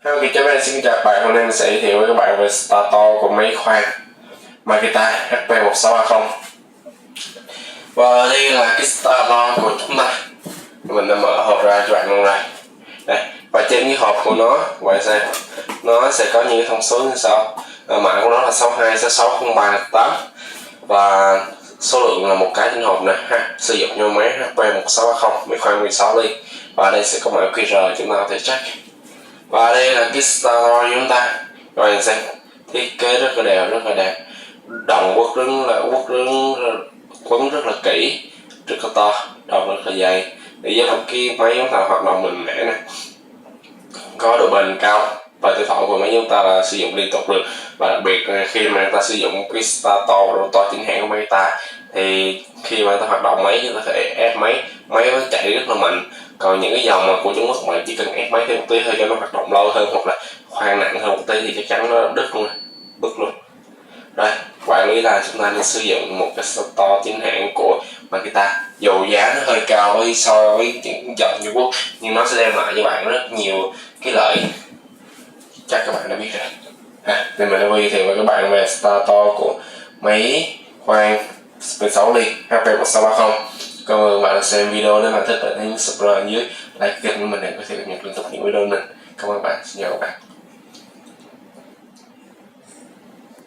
Hello, xin chào các bạn. Hôm nay mình sẽ giới thiệu với các bạn về stator của máy khoan Makita HP1630. Và đây là cái stator của chúng ta. Mình đã mở hộp ra cho bạn luôn rồi. Đây, và trên cái hộp của nó, các bạn xem, nó sẽ có những cái thông số như sau. Mã của nó là 62660308 và số lượng là một cái trên hộp này ha. Sử dụng cho máy HP1630, máy khoan 16 ly. Và đây sẽ có mã QR, chúng ta có thể check. Và đây là cái stator của chúng ta. Các bạn xem, thiết kế rất là đẹp, đồng quấn rất là kỹ, rất là to, đồng rất là dày để giúp cái máy chúng ta hoạt động mạnh mẽ này, có độ bền cao và tuổi thọ của máy chúng ta là sử dụng liên tục được. Và đặc biệt khi mà ta sử dụng cái stator rotor chính hãng của máy ta thì khi mà ta hoạt động máy chúng ta phải ép máy nó chạy rất là mạnh. Còn những cái dòng mà của Trung Quốc bạn chỉ cần ép máy thêm một tí thôi cho nó hoạt động lâu hơn hoặc là khoan nặng hơn một tí thì chắc chắn nó đứt luôn, bứt luôn. Đây, quản lý là chúng ta nên sử dụng một cái stator chính hãng của Makita. Dù giá nó hơi cao so với những dòng Trung Quốc nhưng nó sẽ đem lại cho bạn rất nhiều cái lợi, chắc các bạn đã biết rồi. Nên mình đã giới thiệu với các bạn về stator của máy khoan 16 ly HP1630. Cảm ơn các bạn đã xem video. Nếu bạn thích hãy nhấn subscribe dưới, like kênh của mình để có thể cập nhật liên tục những video mình. Cảm ơn các bạn, xin chào các bạn.